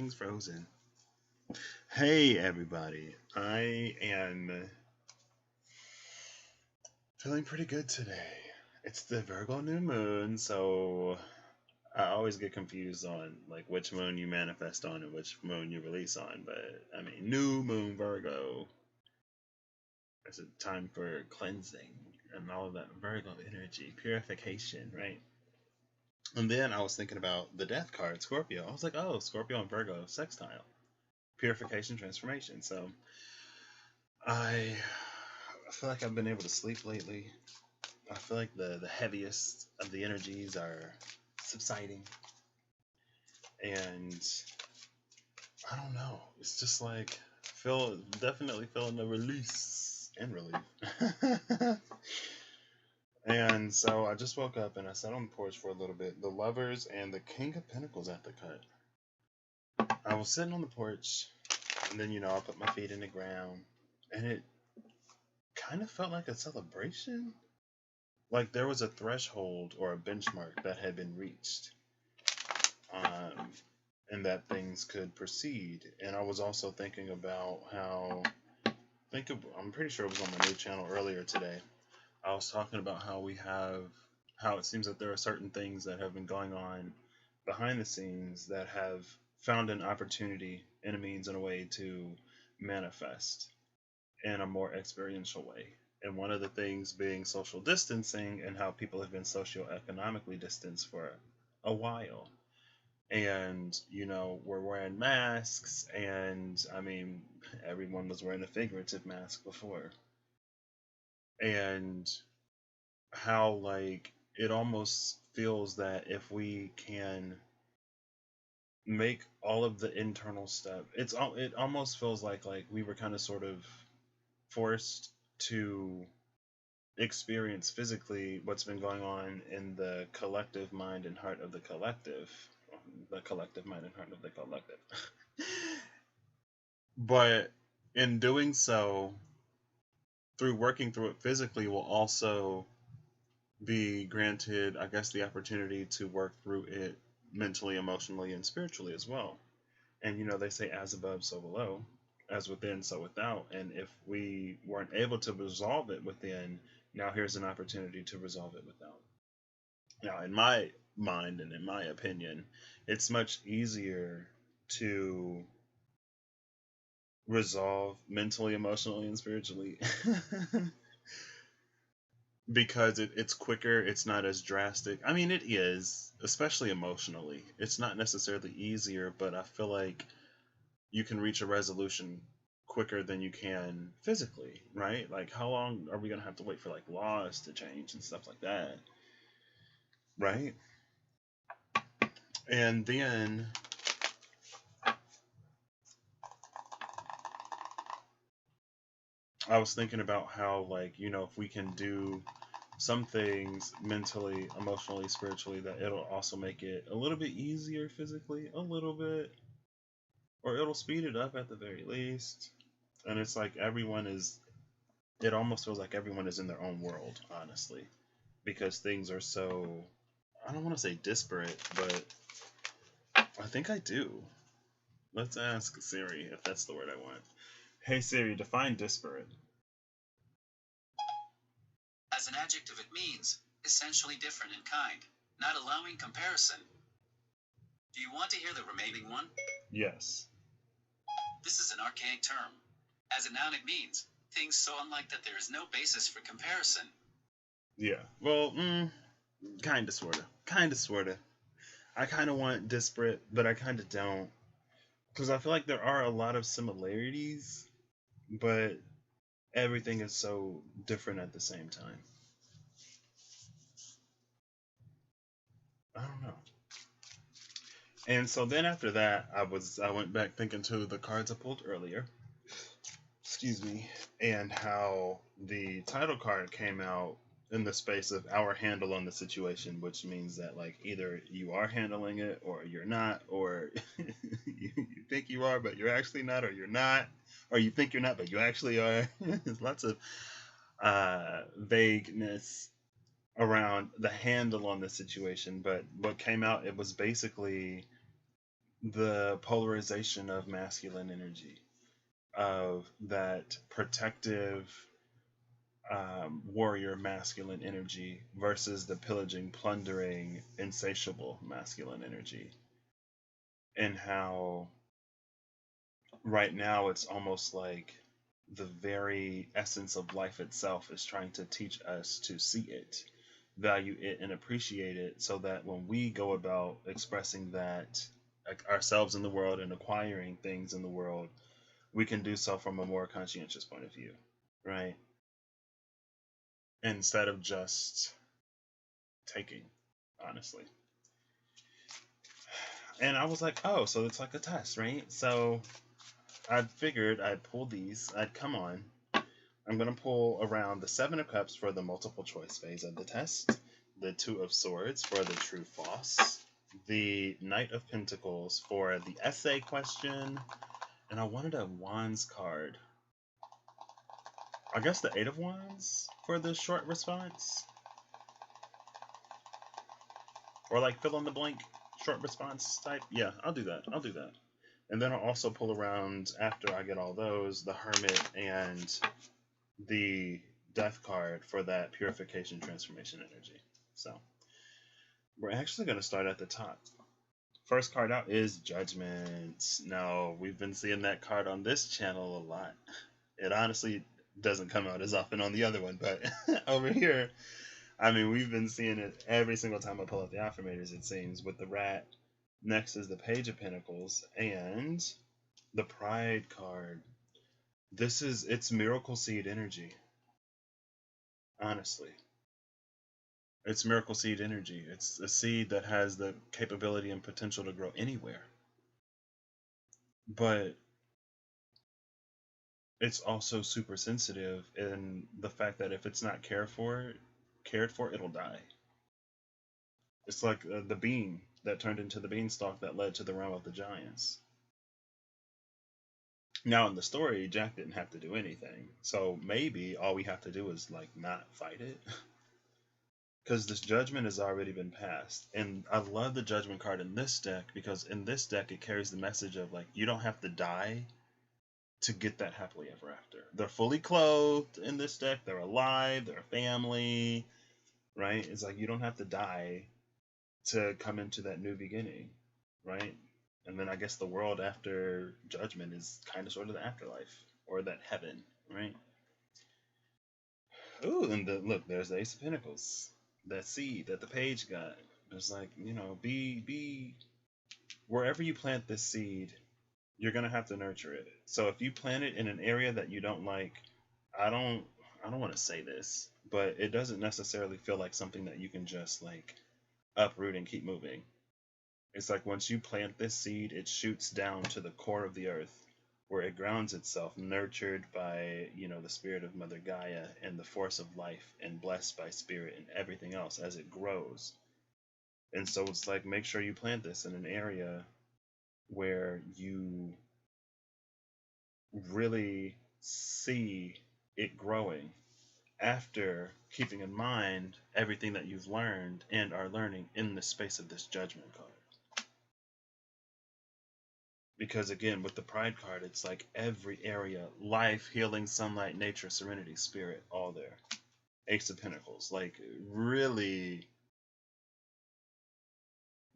Everything's frozen. Hey, everybody. I am feeling pretty good today. It's the Virgo new moon, so I always get confused on like which moon you manifest on and which moon you release on. But I mean, new moon Virgo. It's a time for cleansing and all of that Virgo energy, purification, right? And then I was thinking about the death card, Scorpio. I was like, oh, Scorpio and Virgo, sextile, purification, transformation. So I feel like I've been able to sleep lately. I feel like the heaviest of the energies are subsiding. And I don't know. It's just like definitely feeling the release and relief. And so I just woke up and I sat on the porch for a little bit. The Lovers and the King of Pentacles at the cut. I was sitting on the porch, and then I put my feet in the ground, and it kind of felt like a celebration. Like there was a threshold or a benchmark that had been reached, and that things could proceed. And I was also thinking about how, I'm pretty sure it was on my new channel earlier today. I was talking about how it seems that there are certain things that have been going on behind the scenes that have found an opportunity and a means and a way to manifest in a more experiential way. And one of the things being social distancing and how people have been socioeconomically distanced for a while. And, we're wearing masks, and I mean, everyone was wearing a figurative mask before. And how, like, it almost feels that if we can make all of the internal stuff, it almost feels like we were kind of sort of forced to experience physically what's been going on in the collective mind and heart of the collective mind and heart of the collective. But in doing so, through working through it physically, will also be granted, I guess, the opportunity to work through it mentally, emotionally, and spiritually as well. And they say as above, so below, as within, so without. And if we weren't able to resolve it within, now here's an opportunity to resolve it without. Now, in my mind and in my opinion, it's much easier to resolve mentally, emotionally, and spiritually because it's quicker, it's not as drastic. I mean, it is, especially emotionally. It's not necessarily easier, but I feel like you can reach a resolution quicker than you can physically, right? Like, how long are we going to have to wait for, like, laws to change and stuff like that, right? And then I was thinking about how, like, if we can do some things mentally, emotionally, spiritually, that it'll also make it a little bit easier physically, a little bit, or it'll speed it up at the very least. And it's like it almost feels like everyone is in their own world, honestly, because things are so, I don't want to say disparate, but I think I do. Let's ask Siri if that's the word I want. Hey Siri, define disparate. As an adjective, it means essentially different in kind, not allowing comparison. Do you want to hear the remaining one? Yes. This is an archaic term. As a noun, it means things so unlike that there is no basis for comparison. Yeah. Well, kinda, sorta. I kind of want disparate, but I kind of don't. Because I feel like there are a lot of similarities, but everything is so different at the same time. I don't know. And so then after that, I went back thinking to the cards I pulled earlier. Excuse me. And how the title card came out in the space of our handle on the situation, which means that, like, either you are handling it or you're not, or you think you are but you're actually not, or you're not, or you think you're not but you actually are. There's lots of vagueness around the handle on the situation. But what came out, it was basically the polarization of masculine energy, of that protective warrior masculine energy versus the pillaging, plundering, insatiable masculine energy, and how right now it's almost like the very essence of life itself is trying to teach us to see it, value it, and appreciate it, so that when we go about expressing that, like, ourselves in the world and acquiring things in the world, we can do so from a more conscientious point of view, right? Instead of just taking, honestly. And I was like, oh, so it's like a test, right? So I figured I'd pull these. I'd come on. I'm going to pull around the Seven of Cups for the multiple choice phase of the test, the Two of Swords for the true false, the Knight of Pentacles for the essay question, and I wanted a Wands card. I guess the Eight of Wands for the short response. Or like fill in the blank short response type. Yeah, I'll do that. I'll do that. And then I'll also pull around, after I get all those, the Hermit and the Death card for that purification transformation energy. So we're actually going to start at the top. First card out is Judgment. Now, we've been seeing that card on this channel a lot. It honestly doesn't come out as often on the other one, but over here, I mean, we've been seeing it every single time I pull out the affirmators, it seems, with the rat. Next is the Page of Pentacles and the Pride card. It's miracle seed energy. Honestly. It's miracle seed energy. It's a seed that has the capability and potential to grow anywhere. But it's also super sensitive in the fact that if it's not cared for, it'll die. It's like the bean that turned into the beanstalk that led to the realm of the giants. Now in the story, Jack didn't have to do anything, so maybe all we have to do is like not fight it, because this judgment has already been passed. And I love the Judgment card in this deck, because in this deck it carries the message of like, you don't have to die to get that happily ever after. They're fully clothed in this deck. They're alive. They're a family, right? It's like you don't have to die to come into that new beginning, right? And then I guess the world after judgment is kind of sort of the afterlife, or that heaven, right? Ooh, and look, there's the Ace of Pentacles, that seed that the page got. It's like, be wherever you plant this seed, you're gonna have to nurture it. So if you plant it in an area that you don't like, I don't want to say this, but it doesn't necessarily feel like something that you can just like uproot and keep moving. It's like once you plant this seed, it shoots down to the core of the earth, where it grounds itself, nurtured by, the spirit of Mother Gaia and the force of life, and blessed by spirit and everything else as it grows. And so it's like, make sure you plant this in an area where you really see it growing, after keeping in mind everything that you've learned and are learning in the space of this Judgment card. Because again, with the Pride card, it's like every area: life, healing, sunlight, nature, serenity, spirit, all there. Ace of Pentacles, like really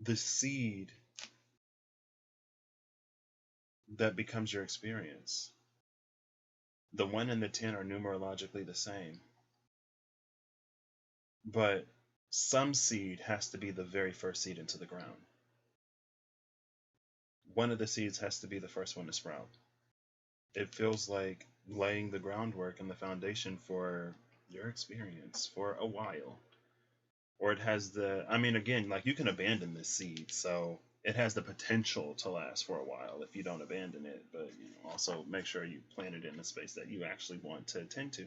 the seed that becomes your experience. The 1 and the 10 are numerologically the same, but some seed has to be the very first seed into the ground. One of the seeds has to be the first one to sprout. It feels like laying the groundwork and the foundation for your experience for a while. Or it has again, like, you can abandon this seed, so it has the potential to last for a while if you don't abandon it, but also make sure you plant it in a space that you actually want to attend to.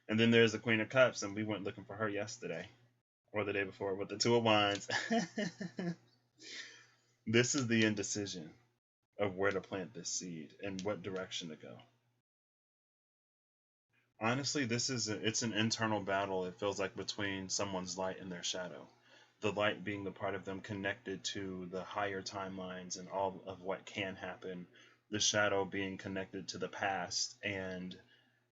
And then there's the Queen of Cups, and we went looking for her yesterday, or the day before, with the Two of Wands. This is the indecision of where to plant this seed and what direction to go. Honestly, it's an internal battle, it feels like, between someone's light and their shadow. the light being the part of them connected to the higher timelines and all of what can happen, the shadow being connected to the past and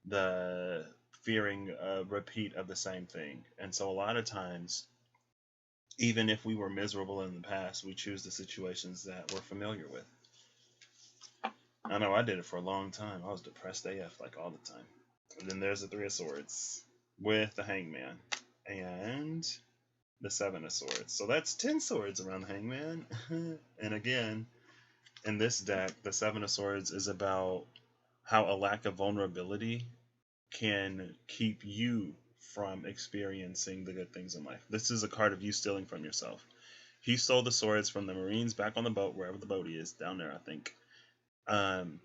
the fearing a repeat of the same thing. And so a lot of times, even if we were miserable in the past, we choose the situations that we're familiar with. I know I did it for a long time. I was depressed AF like all the time. And then there's the Three of Swords with the Hangman and the Seven of Swords. So that's 10 swords around the Hangman. And again, in this deck, the Seven of Swords is about how a lack of vulnerability can keep you from experiencing the good things in life. This is a card of you stealing from yourself. He stole the swords from the Marines back on the boat, wherever the boat is, down there, I think,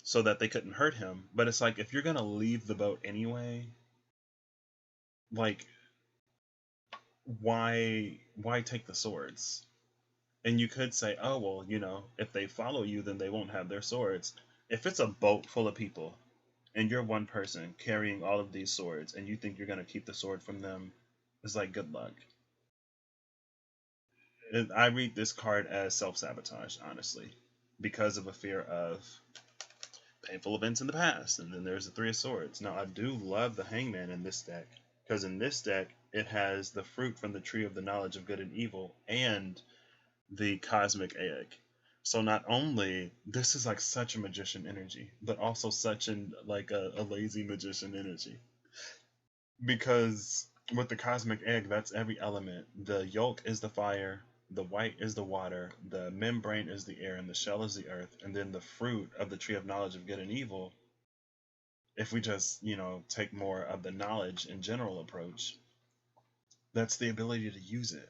so that they couldn't hurt him. But it's like, if you're going to leave the boat anyway, like, why take the swords? And you could say, oh, well, you know, if they follow you, then they won't have their swords. If it's a boat full of people and you're one person carrying all of these swords and you think you're going to keep the sword from them, it's like, good luck. I read this card as self-sabotage, honestly, because of a fear of painful events in the past. And then there's the Three of Swords. Now, I do love the Hangman in this deck, because in this deck, it has the fruit from the tree of the knowledge of good and evil and the cosmic egg. So not only, this is like such a magician energy, but also such an like a lazy magician energy. Because with the cosmic egg, that's every element. The yolk is the fire, the white is the water, the membrane is the air, and the shell is the earth. And then the fruit of the tree of knowledge of good and evil, if we just, you know, take more of the knowledge in general approach, that's the ability to use it.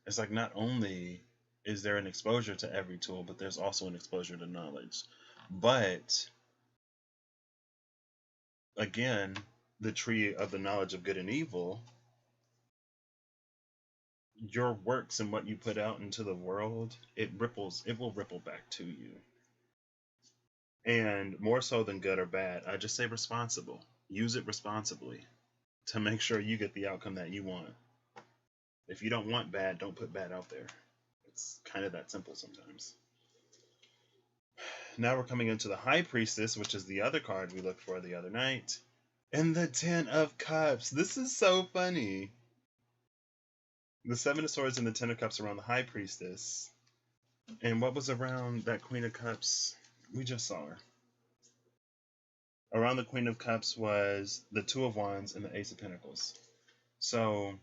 It's like, not only is there an exposure to every tool, but there's also an exposure to knowledge. But again, the tree of the knowledge of good and evil, your works and what you put out into the world, it will ripple back to you. And more so than good or bad, I just say responsible. Use it responsibly to make sure you get the outcome that you want. If you don't want bad, don't put bad out there. It's kind of that simple sometimes. Now we're coming into the High Priestess, which is the other card we looked for the other night. And the Ten of Cups. This is so funny. The Seven of Swords and the Ten of Cups around the High Priestess. And what was around that Queen of Cups? We just saw her. Around the Queen of Cups was the Two of Wands and the Ace of Pentacles. So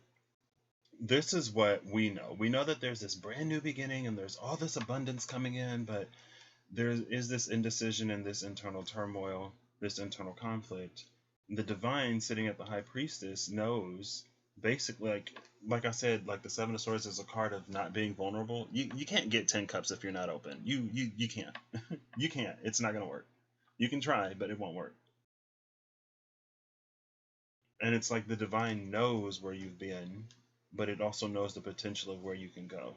this is what we know. We know that there's this brand new beginning and there's all this abundance coming in, but there is this indecision and this internal turmoil, this internal conflict. The divine sitting at the High Priestess knows, basically, like I said, like the Seven of Swords is a card of not being vulnerable. You can't get 10 cups if you're not open. You can't. You can't. It's not going to work. You can try, but it won't work. And it's like the divine knows where you've been, but it also knows the potential of where you can go.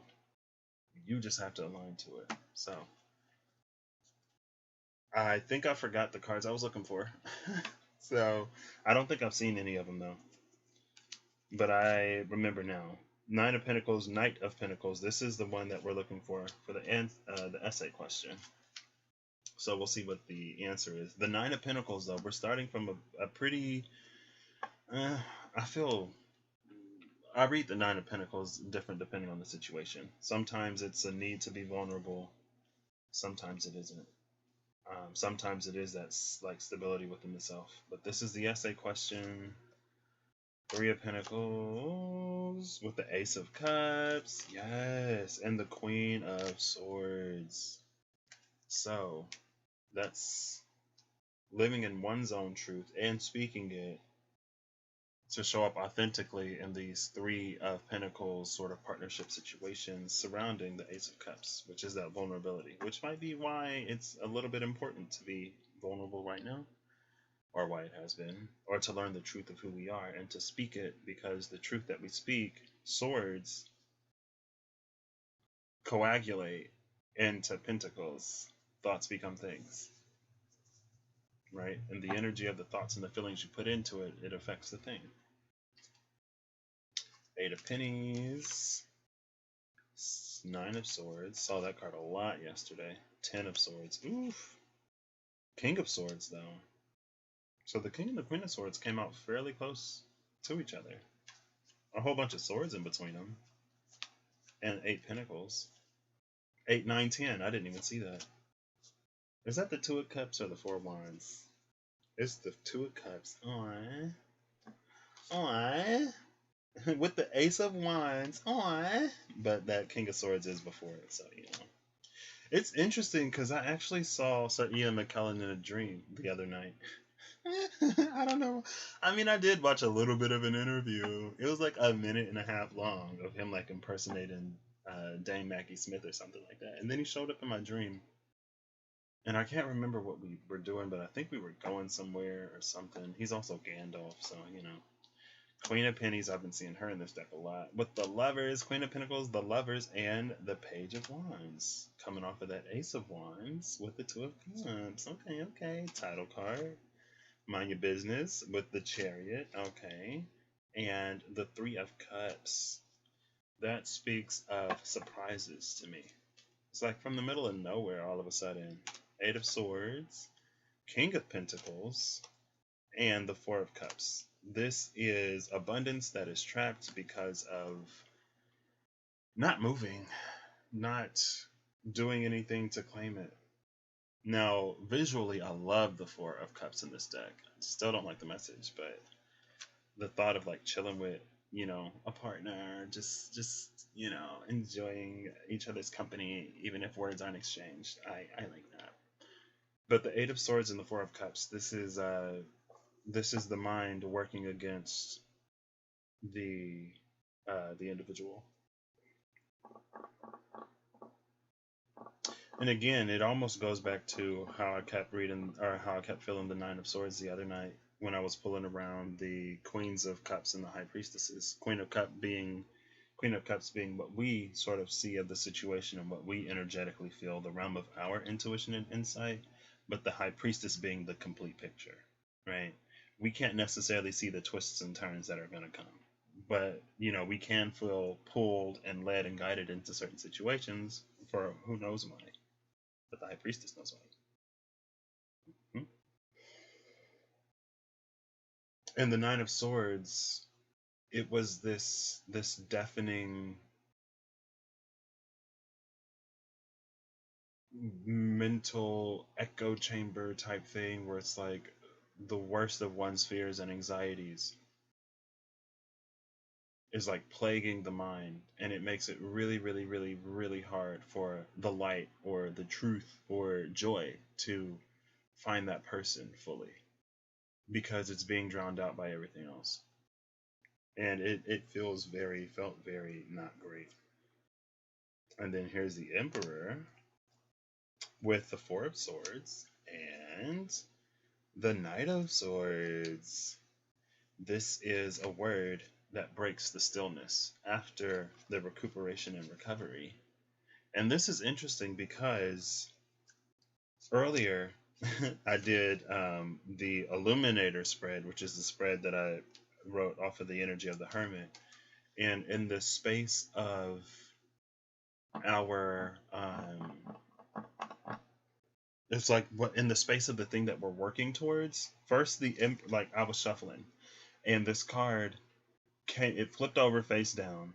You just have to align to it. So I think I forgot the cards I was looking for. So I don't think I've seen any of them though. But I remember now. Nine of Pentacles, Knight of Pentacles. This is the one that we're looking for the essay question. So we'll see what the answer is. The Nine of Pentacles, though, we're starting from a pretty... I read the Nine of Pentacles different depending on the situation. Sometimes it's a need to be vulnerable. Sometimes it isn't. Sometimes it is that like stability within the self. But this is the essay question. Three of Pentacles with the Ace of Cups. Yes. And the Queen of Swords. So that's living in one's own truth and speaking it to show up authentically in these Three of Pentacles sort of partnership situations surrounding the Ace of Cups, which is that vulnerability, which might be why it's a little bit important to be vulnerable right now, or why it has been, or to learn the truth of who we are and to speak it, because the truth that we speak, swords, coagulate into pentacles. Thoughts become things, right? And the energy of the thoughts and the feelings you put into it, it affects the thing. Eight of Pennies. Nine of Swords. Saw that card a lot yesterday. 10 of Swords. Oof. King of Swords, though. So the King and the Queen of Swords came out fairly close to each other. A whole bunch of swords in between them. And 8 Pentacles. 8, 9, 10. I didn't even see that. Is that the Two of Cups or the Four of Wands? It's the Two of Cups. Aww. Aww. With the Ace of Wands. Aww. But that King of Swords is before it, so, you know. It's interesting because I actually saw Sir Ian McKellen in a dream the other night. I don't know. I mean, I did watch a little bit of an interview. It was like a minute and a half long of him like impersonating Dame Maggie Smith or something like that. And then he showed up in my dream. And I can't remember what we were doing, but I think we were going somewhere or something. He's also Gandalf, so, you know. Queen of Pennies, I've been seeing her in this deck a lot. With the Lovers, Queen of Pentacles, the Lovers, and the Page of Wands. Coming off of that Ace of Wands with the Two of Cups. Okay, okay. Title card. Mind Your Business with the Chariot. Okay. And the Three of Cups. That speaks of surprises to me. It's like from the middle of nowhere all of a sudden. 8 of Swords, King of Pentacles, and the Four of Cups. This is abundance that is trapped because of not moving, not doing anything to claim it. Now, visually, I love the Four of Cups in this deck. I still don't like the message, but the thought of like chilling with, you know, a partner, just you know, enjoying each other's company, even if words aren't exchanged. I like that. But the 8 of Swords and the 4 of Cups, this is the mind working against the individual. And again, it almost goes back to how I kept reading, or how I kept feeling the 9 of Swords the other night when I was pulling around the Queens of Cups and the High Priestesses. Queen of Cups being what we sort of see of the situation and what we energetically feel, the realm of our intuition and insight, but the High Priestess being the complete picture, right? We can't necessarily see the twists and turns that are going to come, but, you know, we can feel pulled and led and guided into certain situations for who knows why, but the High Priestess knows why. And the 9 of Swords, it was this deafening mental echo chamber type thing where it's like the worst of one's fears and anxieties is like plaguing the mind, and it makes it really, really, really, really hard for the light or the truth or joy to find that person fully because it's being drowned out by everything else. And it felt very not great. And then here's the Emperor with the 4 of Swords and the Knight of Swords. This is a word that breaks the stillness after the recuperation and recovery. And this is interesting because earlier I did the Illuminator spread, which is the spread that I wrote off of the energy of the Hermit. And in the space of our it's like what in the space of the thing that we're working towards. First, like I was shuffling, and this card it flipped over face down,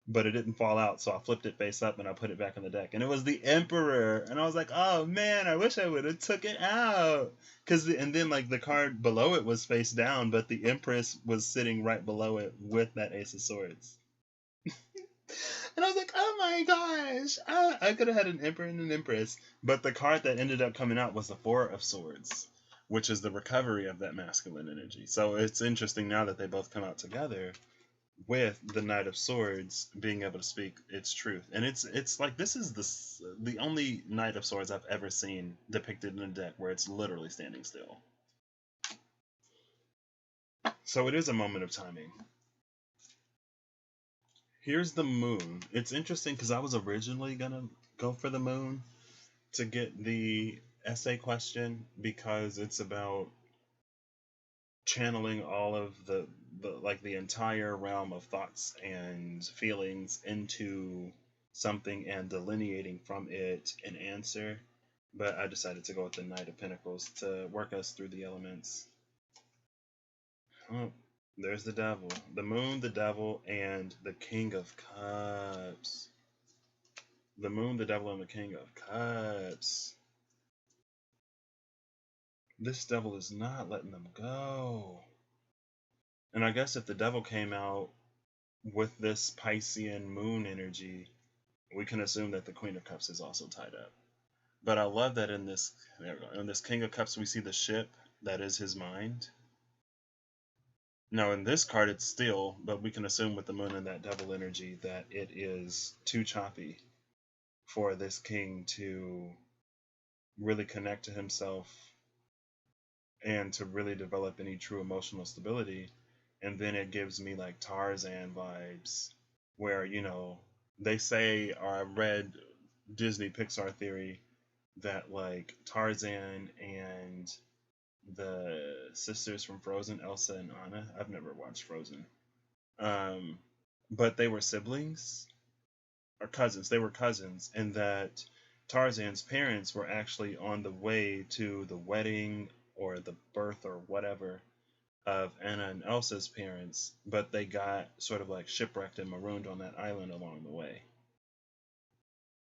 but it didn't fall out, so I flipped it face up and I put it back in the deck, and it was the Emperor, and I was like, oh man, I wish I would have took it out, and then like the card below it was face down, but the Empress was sitting right below it with that Ace of Swords. And I was like, oh my gosh, I could have had an Emperor and an Empress. But the card that ended up coming out was the 4 of Swords, which is the recovery of that masculine energy. So it's interesting now that they both come out together with the Knight of Swords being able to speak its truth. And it's like this is the only Knight of Swords I've ever seen depicted in a deck where it's literally standing still. So it is a moment of timing. Here's the Moon. It's interesting because I was originally going to go for the Moon to get the essay question because it's about channeling all of the entire realm of thoughts and feelings into something and delineating from it an answer. But I decided to go with the Knight of Pentacles to work us through the elements. Oh, there's the devil. The moon, the devil, and the King of Cups. The moon, the devil, and the King of Cups. This devil is not letting them go. And I guess if the devil came out with this Piscean moon energy, we can assume that the Queen of Cups is also tied up. But I love that in this, there we go, in this King of Cups, we see the ship that is his mind. Now in this card it's still, but we can assume with the moon and that devil energy that it is too choppy for this king to really connect to himself and to really develop any true emotional stability. And then it gives me like Tarzan vibes, where, you know, they say, or I read Disney Pixar theory, that like Tarzan and the sisters from Frozen, Elsa and Anna. I've never watched Frozen. But they were siblings or cousins. They were cousins, and that Tarzan's parents were actually on the way to the wedding or the birth or whatever of Anna and Elsa's parents, but they got sort of like shipwrecked and marooned on that island along the way.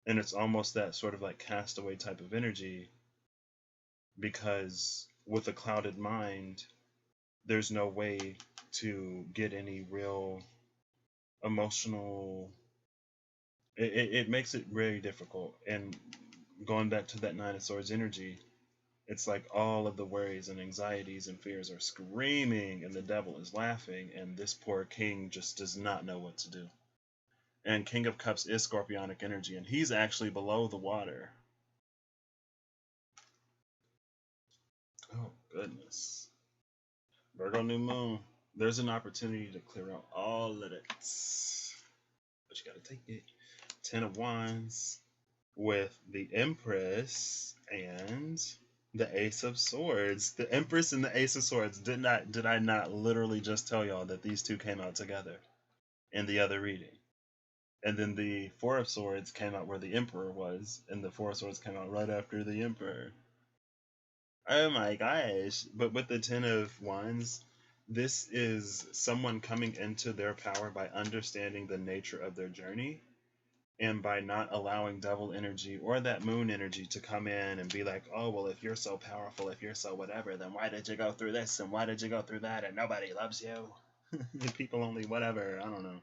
And it's almost that sort of like castaway type of energy, because with a clouded mind, there's no way to get any real emotional. It makes it very difficult. And going back to that Nine of Swords energy, it's like all of the worries and anxieties and fears are screaming, and the devil is laughing, and this poor king just does not know what to do. And King of Cups is scorpionic energy, and he's actually below the water. Oh, goodness. Virgo new moon. There's an opportunity to clear out all of it. But you gotta take it. 10 of Wands with the Empress and the Ace of Swords. The Empress and the Ace of Swords. Did I not literally just tell y'all that these two came out together in the other reading? And then the Four of Swords came out where the Emperor was, and the Four of Swords came out right after the Emperor. Oh my gosh. But with the 10 of Wands, this is someone coming into their power by understanding the nature of their journey, and by not allowing devil energy or that moon energy to come in and be like, oh, well, if you're so powerful, if you're so whatever, then why did you go through this and why did you go through that and nobody loves you? People only whatever, I don't know.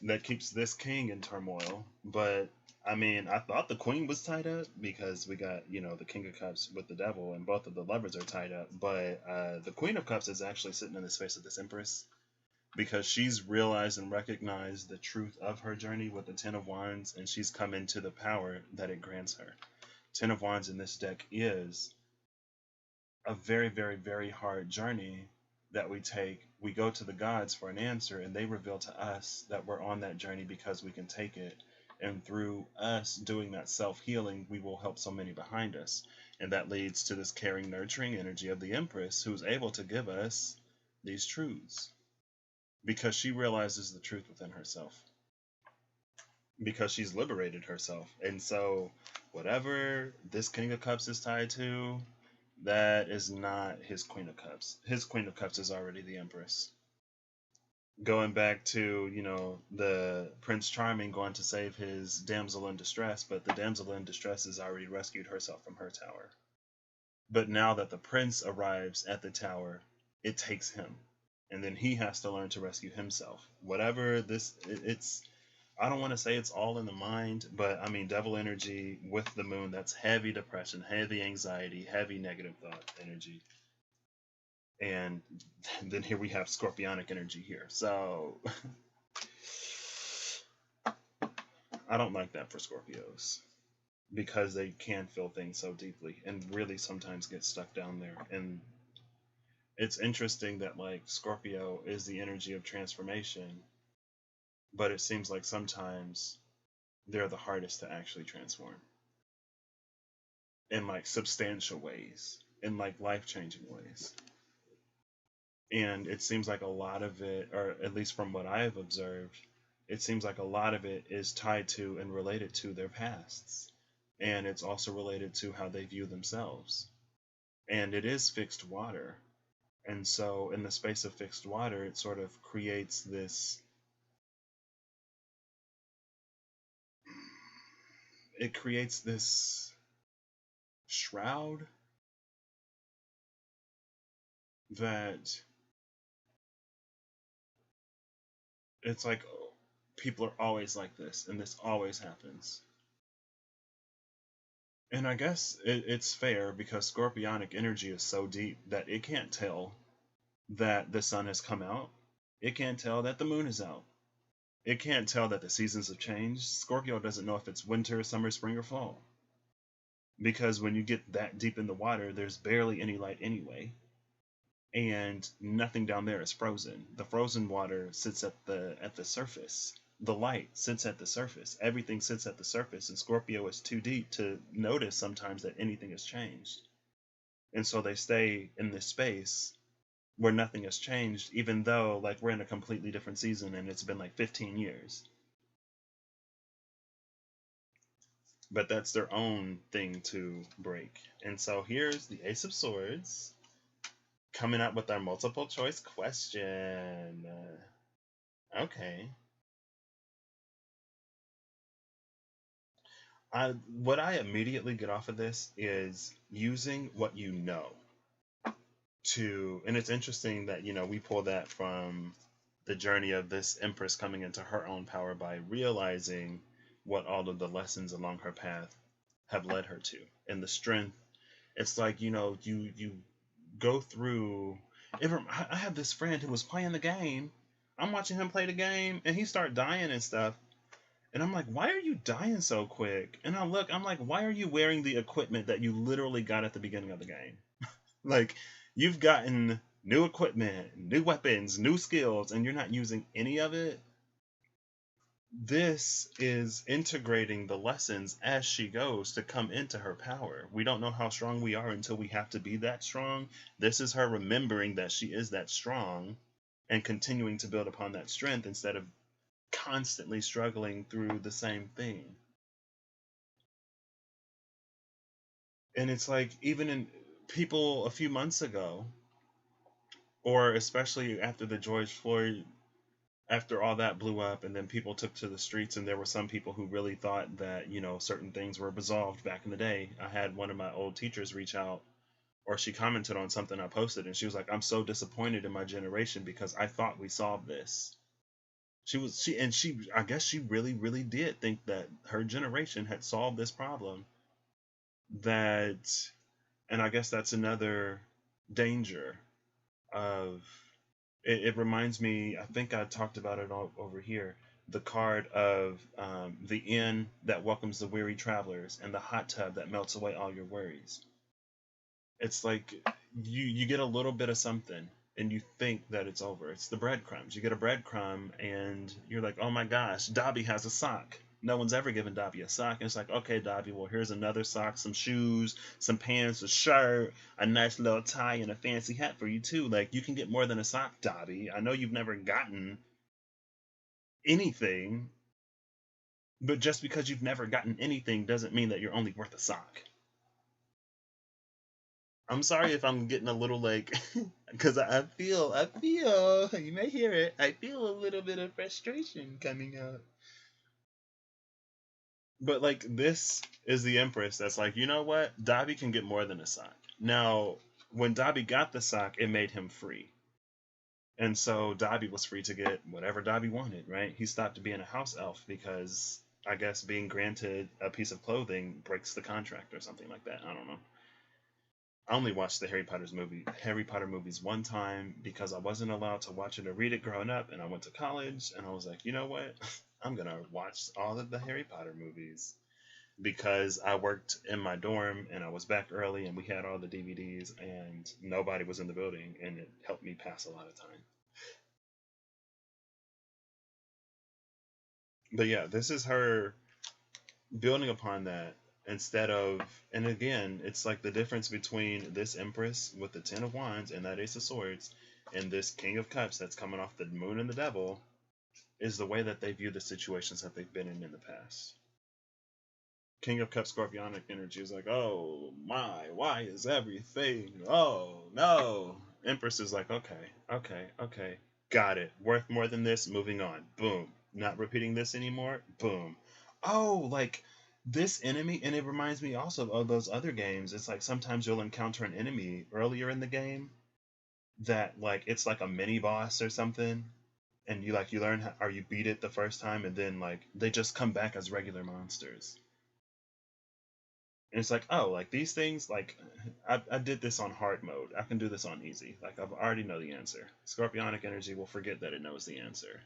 That keeps this king in turmoil. But I mean, I thought the queen was tied up because we got, you know, the King of Cups with the devil, and both of the lovers are tied up. But the Queen of Cups is actually sitting in the space of this Empress, because she's realized and recognized the truth of her journey with the 10 of Wands, and she's come into the power that it grants her. 10 of Wands in this deck is a very, very, very hard journey that we take. We go to the gods for an answer, and they reveal to us that we're on that journey because we can take it. And through us doing that self-healing, we will help so many behind us. And that leads to this caring, nurturing energy of the Empress, who's able to give us these truths, because she realizes the truth within herself, because she's liberated herself. And so whatever this King of Cups is tied to, that is not his Queen of Cups. His Queen of Cups is already the Empress. Going back to, you know, the Prince Charming going to save his damsel in distress, but the damsel in distress has already rescued herself from her tower. But now that the prince arrives at the tower, it takes him, and then he has to learn to rescue himself. Whatever this, it's, I don't want to say it's all in the mind, but I mean, devil energy with the moon, that's heavy depression, heavy anxiety, heavy negative thought energy. And then here we have scorpionic energy here. So I don't like that for Scorpios, because they can feel things so deeply and really sometimes get stuck down there. And it's interesting that like Scorpio is the energy of transformation, but it seems like sometimes they're the hardest to actually transform in like substantial ways, in like life-changing ways. And it seems like a lot of it, or at least from what I have observed, it seems like a lot of it is tied to and related to their pasts. And it's also related to how they view themselves. And it is fixed water. And so, in the space of fixed water, it sort of creates this. It creates this shroud that it's like, oh, people are always like this, and this always happens. And I guess it's fair because scorpionic energy is so deep that it can't tell that the sun has come out. It can't tell that the moon is out. It can't tell that the seasons have changed. Scorpio doesn't know if it's winter, summer, spring, or fall. Because when you get that deep in the water, there's barely any light anyway. And nothing down there is frozen. The frozen water sits at the surface. The light sits at the surface. Everything sits at the surface, and Scorpio is too deep to notice sometimes that anything has changed. And so they stay in this space where nothing has changed, even though like we're in a completely different season and it's been like 15 years. But that's their own thing to break. And so here's the Ace of Swords coming up with our multiple choice question. Okay. What I immediately get off of this is using what you know to, and it's interesting that, we pull that from the journey of this Empress coming into her own power by realizing what all of the lessons along her path have led her to, and the strength. It's like, you go through. I have this friend who was playing the game. I'm watching him play the game, and he started dying and stuff. And I'm like, why are you dying so quick? And I'm like, why are you wearing the equipment that you literally got at the beginning of the game? Like, you've gotten new equipment, new weapons, new skills, and you're not using any of it. This is integrating the lessons as she goes to come into her power. We don't know how strong we are until we have to be that strong. This is her remembering that she is that strong and continuing to build upon that strength instead of constantly struggling through the same thing. And it's like, even in people a few months ago, or especially after the George Floyd, after all that blew up and then people took to the streets, and there were some people who really thought that, certain things were absolved back in the day. I had one of my old teachers reach out, or she commented on something I posted, and she was like, I'm so disappointed in my generation because I thought we solved this. I guess she really, really did think that her generation had solved this problem. And I guess that's another danger of it. It reminds me, I think I talked about it all over here, the card of the inn that welcomes the weary travelers and the hot tub that melts away all your worries. It's like you get a little bit of something and you think that it's over. It's the breadcrumbs. You get a breadcrumb and you're like, oh my gosh, Dobby has a sock. No one's ever given Dobby a sock. And it's like, okay, Dobby, well, here's another sock, some shoes, some pants, a shirt, a nice little tie, and a fancy hat for you too. Like, you can get more than a sock, Dobby. I know you've never gotten anything, but just because you've never gotten anything doesn't mean that you're only worth a sock. I'm sorry if I'm getting a little like, because I feel, you may hear it, I feel a little bit of frustration coming out. But like, this is the Empress that's like, you know what? Dobby can get more than a sock. Now, when Dobby got the sock, it made him free. And so Dobby was free to get whatever Dobby wanted, right? He stopped being a house elf because I guess being granted a piece of clothing breaks the contract or something like that. I don't know. I only watched the Harry Potter movies one time because I wasn't allowed to watch it or read it growing up, and I went to college and I was like, you know what? I'm gonna watch all of the Harry Potter movies because I worked in my dorm and I was back early and we had all the DVDs and nobody was in the building, and it helped me pass a lot of time. But yeah, this is her building upon that instead of, and again, it's like the difference between this Empress with the Ten of Wands and that Ace of Swords and this King of Cups that's coming off the Moon and the Devil is the way that they view the situations that they've been in the past. King of Cups Scorpionic energy is like, oh my, why is everything? Oh no. Empress is like, okay, got it. Worth more than this, moving on. Boom. Not repeating this anymore. Boom. Oh, like this enemy, and it reminds me also of those other games. It's like sometimes you'll encounter an enemy earlier in the game that like it's like a mini boss or something, and you learn how, or you beat it the first time, and then like they just come back as regular monsters. And it's like, oh, like these things, like I did this on hard mode. I can do this on easy. Like I already know the answer. Scorpionic energy will forget that it knows the answer.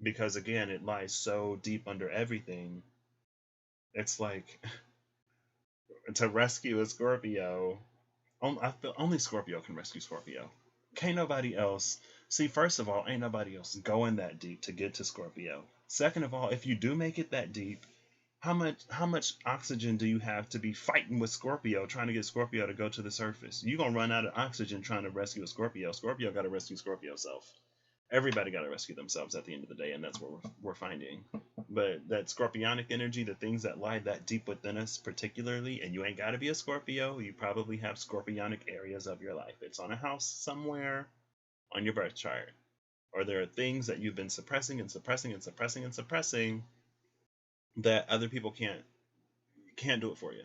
Because again, it lies so deep under everything. It's like to rescue a Scorpio, I feel only Scorpio can rescue Scorpio. Can't nobody else. See, first of all, ain't nobody else going that deep to get to Scorpio. Second of all, if you do make it that deep, how much oxygen do you have to be fighting with Scorpio, trying to get Scorpio to go to the surface? You're gonna run out of oxygen trying to rescue a Scorpio. Scorpio gotta rescue Scorpio self. Everybody gotta rescue themselves at the end of the day, and that's what we're finding. But that Scorpionic energy, the things that lie that deep within us particularly, and you ain't gotta be a Scorpio, you probably have Scorpionic areas of your life. It's on a house somewhere on your birth chart. Or there are things that you've been suppressing and suppressing and suppressing and suppressing that other people can't do it for you.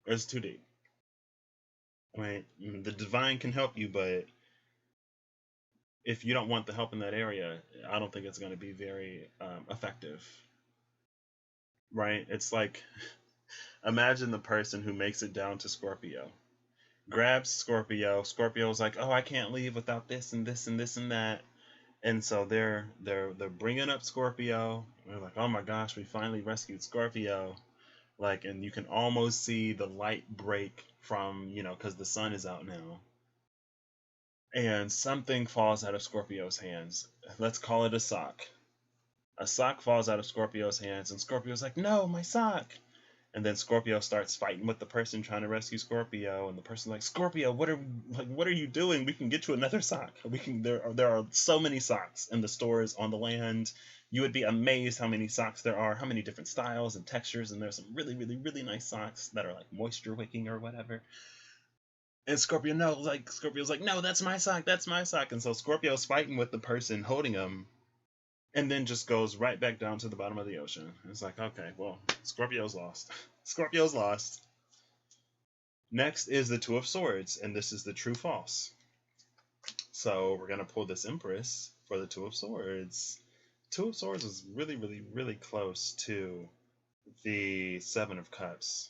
It's too deep. Right? The divine can help you, but if you don't want the help in that area, I don't think it's going to be very effective. Right? It's like, imagine the person who makes it down to Scorpio, grabs Scorpio. Scorpio's like, oh, I can't leave without this and this and this and that. And so they're bringing up Scorpio. They're like, oh my gosh, we finally rescued Scorpio. Like, and you can almost see the light break from, because the sun is out now. And something falls out of Scorpio's hands. Let's call it a sock. A sock falls out of Scorpio's hands, and Scorpio's like, no, my sock. And then Scorpio starts fighting with the person trying to rescue Scorpio, and the person's like, Scorpio, what are you doing? We can get you another sock. There are so many socks in the stores on the land. You would be amazed how many socks there are, how many different styles and textures, and there's some really, really, really nice socks that are like moisture wicking or whatever. And Scorpio's like, no, that's my sock, that's my sock. And so Scorpio's fighting with the person holding him, and then just goes right back down to the bottom of the ocean. It's like, okay, well, Scorpio's lost. Scorpio's lost. Next is the Two of Swords, and this is the true false. So we're going to pull this Empress for the Two of Swords. Two of Swords is really, really, really close to the Seven of Cups.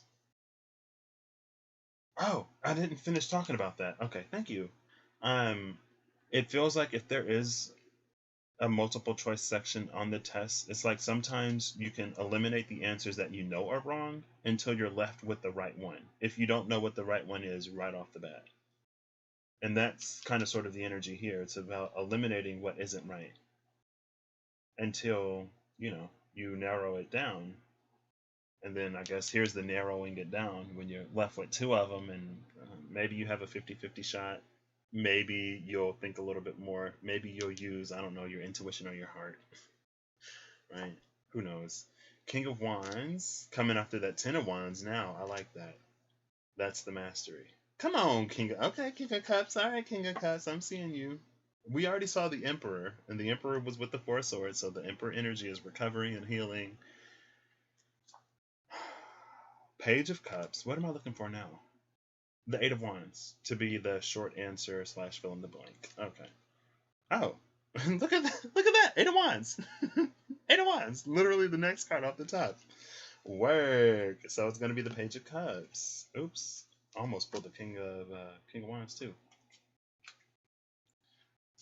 Oh, I didn't finish talking about that. Okay, thank you. It feels like if there is a multiple choice section on the test, it's like sometimes you can eliminate the answers that you know are wrong until you're left with the right one, if you don't know what the right one is right off the bat. And that's kind of sort of the energy here. It's about eliminating what isn't right until, you narrow it down. And then I guess here's the narrowing it down when you're left with two of them, and maybe you have a 50-50 shot. Maybe you'll think a little bit more. Maybe you'll use, I don't know, your intuition or your heart. Right? Who knows? King of Wands coming after that Ten of Wands now. I like that. That's the mastery. Come on, King of Cups. All right, King of Cups. I'm seeing you. We already saw the Emperor, and the Emperor was with the Four Swords, so the Emperor energy is recovering and healing. Page of Cups. What am I looking for now? The Eight of Wands to be the short answer / fill in the blank. Okay. Oh, look at that! Look at that! Eight of Wands. Eight of Wands. Literally the next card off the top. Work. So it's gonna be the Page of Cups. Oops. Almost pulled the King of Wands too.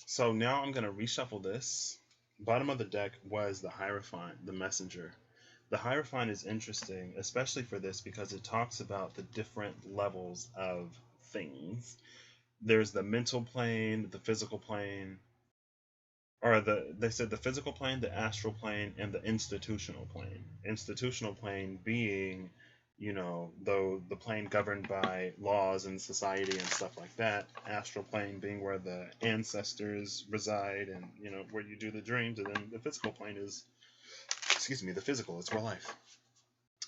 So now I'm gonna reshuffle this. Bottom of the deck was the Hierophant, the Messenger. The Hierophant is interesting, especially for this, because it talks about the different levels of things. There's the mental plane, the physical plane, or they said the physical plane, the astral plane, and the institutional plane. Institutional plane being you know, though the plane governed by laws and society and stuff like that, astral plane being where the ancestors reside and, you know, where you do the dreams, and then the physical plane is, excuse me, the physical, it's real life.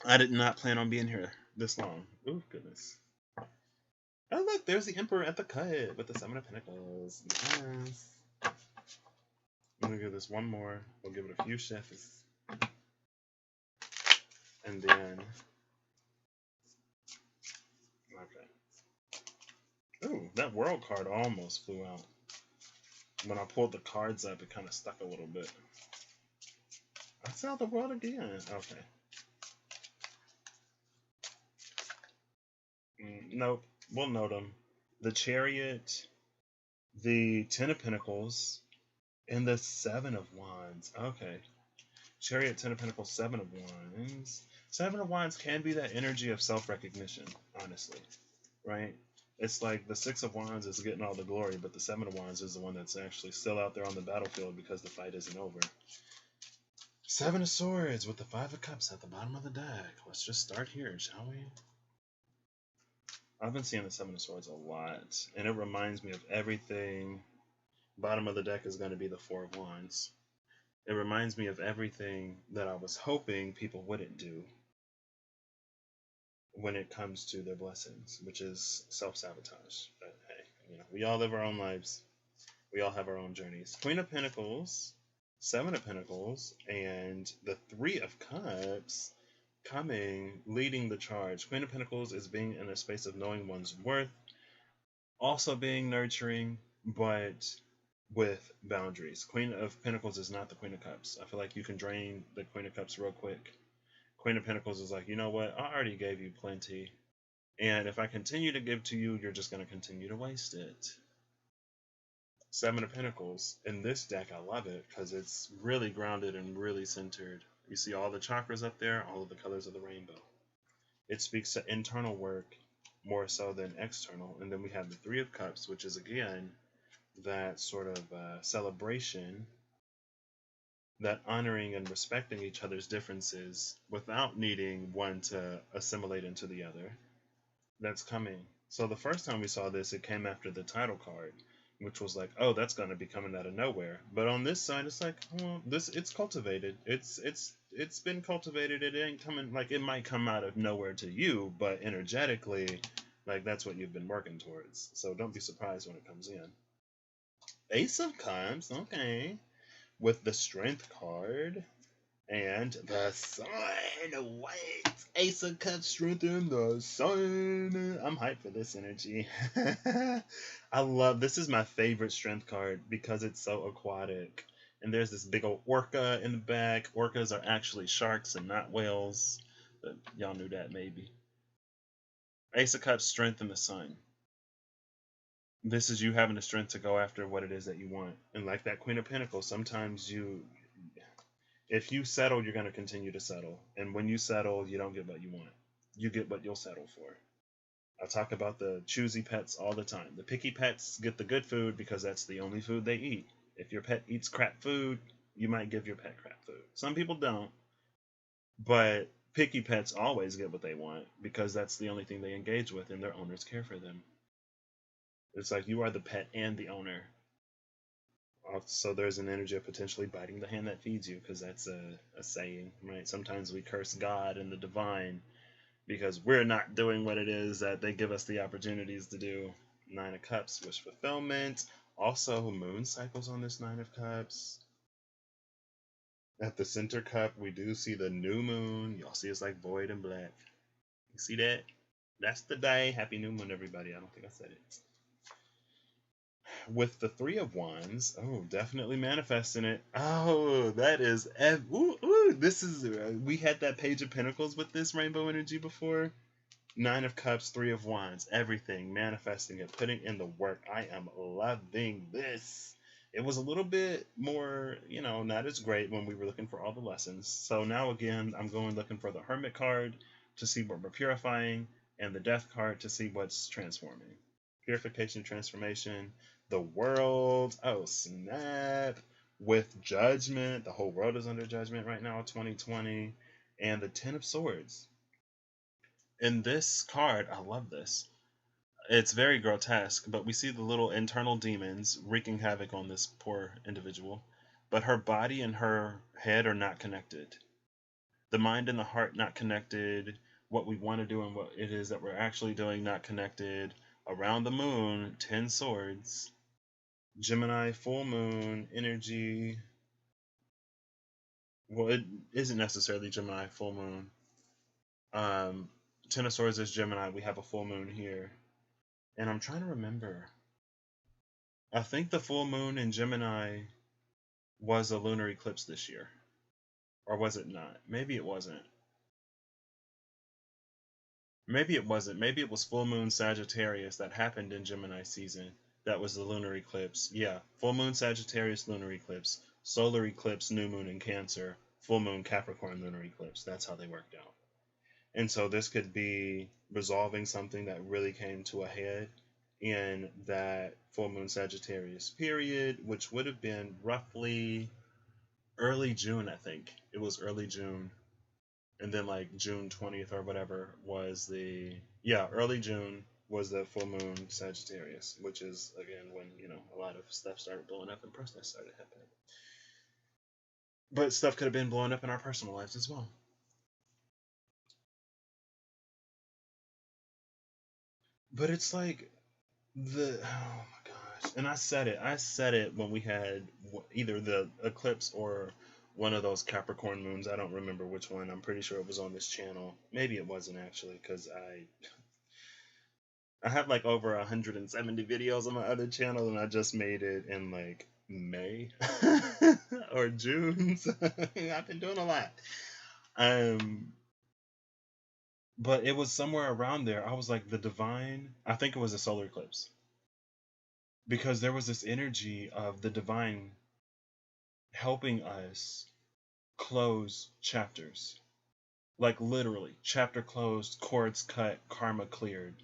I did not plan on being here this long. Oh, goodness. Oh, look, there's the Emperor at the cut with the Seven of Pentacles. Yes. I'm going to give this one more. We'll give it a few shifts. And then... Okay. Ooh, that World card almost flew out. When I pulled the cards up, it kind of stuck a little bit. I saw the World again. Okay. Nope. We'll note them. The Chariot, the Ten of Pentacles, and the Seven of Wands. Okay. Chariot, Ten of Pentacles, Seven of Wands. Seven of Wands can be that energy of self-recognition, honestly. Right? It's like the Six of Wands is getting all the glory, but the Seven of Wands is the one that's actually still out there on the battlefield because the fight isn't over. Seven of Swords with the Five of Cups at the bottom of the deck. Let's just start here, shall we? I've been seeing the Seven of Swords a lot, and it reminds me of everything. Bottom of the deck is going to be the Four of Wands. It reminds me of everything that I was hoping people wouldn't do when it comes to their blessings, which is self-sabotage. But hey, you know, we all live our own lives. We all have our own journeys. Queen of Pentacles, Seven of Pentacles, and the Three of Cups coming, leading the charge. Queen of Pentacles is being in a space of knowing one's worth, also being nurturing, but with boundaries. Queen of Pentacles is not the Queen of Cups. I feel like you can drain the Queen of Cups real quick. Queen of Pentacles is like, you know what? I already gave you plenty. And if I continue to give to you, you're just going to continue to waste it. Seven of Pentacles. In this deck, I love it because it's really grounded and really centered. You see all the chakras up there, all of the colors of the rainbow. It speaks to internal work more so than external. And then we have the Three of Cups, which is, again, that sort of celebration, that honoring and respecting each other's differences without needing one to assimilate into the other. That's coming. So the first time we saw this, it came after the title card, which was like, oh, that's going to be coming out of nowhere. But on this side, it's like, well, it's cultivated. It's been cultivated. It ain't coming, like, it might come out of nowhere to you, but energetically, like, that's what you've been working towards. So don't be surprised when it comes in. Ace of Cups, okay, with the Strength card and the Sun. What? Ace of Cups, Strength, and the Sun. I'm hyped for this energy. I love, this is my favorite Strength card because it's so aquatic. And there's this big old orca in the back. Orcas are actually sharks and not whales. But y'all knew that maybe. Ace of Cups, Strength, and the Sun. This is you having the strength to go after what it is that you want. And like that Queen of Pentacles, sometimes if you settle, you're going to continue to settle. And when you settle, you don't get what you want. You get what you'll settle for. I talk about the choosy pets all the time. The picky pets get the good food because that's the only food they eat. If your pet eats crap food, you might give your pet crap food. Some people don't. But picky pets always get what they want because that's the only thing they engage with and their owners care for them. It's like you are the pet and the owner. So there's an energy of potentially biting the hand that feeds you, because that's a saying, right? Sometimes we curse God and the divine because we're not doing what it is that they give us the opportunities to do. Nine of Cups, wish fulfillment. Also, moon cycles on this Nine of Cups. At the center cup, we do see the new moon. Y'all see it's like void and black. You see that? That's the day. Happy new moon, everybody. I don't think I said it. With the Three of Wands, oh, definitely manifesting it. Oh, that is, this is, we had that Page of Pentacles with this rainbow energy before. Nine of Cups, Three of Wands, everything, manifesting it, putting in the work. I am loving this. It was a little bit more, you know, not as great when we were looking for all the lessons. So now again, I'm going looking for the Hermit card to see what we're purifying, and the Death card to see what's transforming. Purification, transformation. The World, oh snap, with Judgment. The whole world is under judgment right now, 2020. And the Ten of Swords. In this card, I love this. It's very grotesque, but we see the little internal demons wreaking havoc on this poor individual. But her body and her head are not connected. The mind and the heart not connected. What we want to do and what it is that we're actually doing not connected. Around the moon, 10 swords. Gemini, full moon, energy. Well, it isn't necessarily Gemini, full moon. 10 of swords is Gemini. We have a full moon here. And I'm trying to remember. I think the full moon in Gemini was a lunar eclipse this year. Or was it not? Maybe it wasn't. Maybe it wasn't. Maybe it was full moon Sagittarius that happened in Gemini season. That was the lunar eclipse. Yeah, full moon Sagittarius lunar eclipse, solar eclipse new moon in Cancer, full moon Capricorn lunar eclipse. That's how they worked out. And so this could be resolving something that really came to a head in that full moon Sagittarius period, which would have been roughly early June, I think. It was early June. And then like June 20th or whatever was the, yeah, early June was the full moon Sagittarius, which is again when, you know, a lot of stuff started blowing up and protests started happening. But stuff could have been blowing up in our personal lives as well. But it's like the, oh my gosh. And I said it when we had either the eclipse or one of those Capricorn moons. I don't remember which one. I'm pretty sure it was on this channel. Maybe it wasn't actually, because I have like over 170 videos on my other channel, and I just made it in like May or June. So I've been doing a lot. But it was somewhere around there. I was like, the divine, I think it was a solar eclipse. Because there was this energy of the divine helping us close chapters. Like literally, chapter closed, cords cut, karma cleared.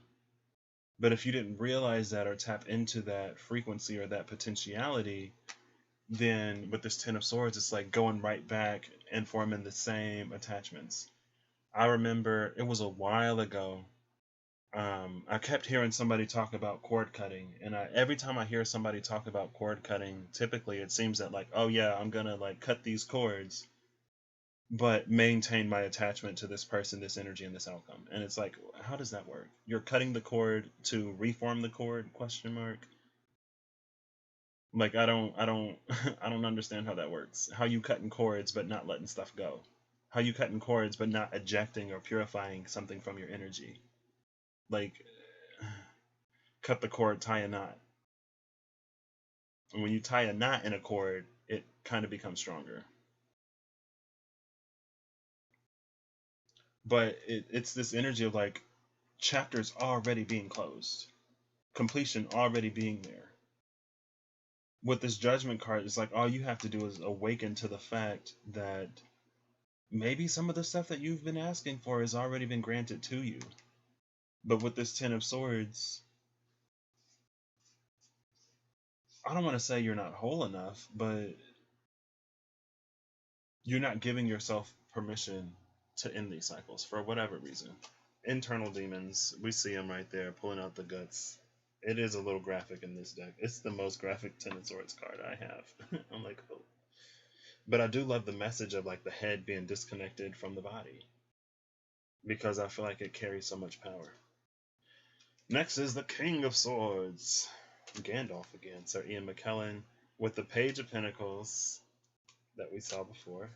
But if you didn't realize that or tap into that frequency or that potentiality, then with this 10 of swords, it's like going right back and forming the same attachments. I remember it was a while ago. I kept hearing somebody talk about cord cutting, and every time I hear somebody talk about cord cutting, typically it seems that like, oh yeah, I'm gonna like cut these cords, but maintain my attachment to this person, this energy, and this outcome. And it's like, how does that work? You're cutting the cord to reform the cord? Question mark. Like I don't I don't understand how that works. How you cutting cords but not letting stuff go? How you cutting cords but not ejecting or purifying something from your energy? Like, cut the cord, tie a knot. And when you tie a knot in a cord, it kind of becomes stronger. But it's this energy of like chapters already being closed, completion already being there. With this judgment card, it's like all you have to do is awaken to the fact that maybe some of the stuff that you've been asking for has already been granted to you. But with this 10 of swords, I don't want to say you're not whole enough, but you're not giving yourself permission to end these cycles for whatever reason. Internal demons, we see them right there, pulling out the guts. It is a little graphic in this deck. It's the most graphic 10 of swords card I have. I'm like, oh. But I do love the message of like the head being disconnected from the body, because I feel like it carries so much power. Next is the King of Swords. Gandalf again, Sir Ian McKellen, with the Page of Pentacles that we saw before,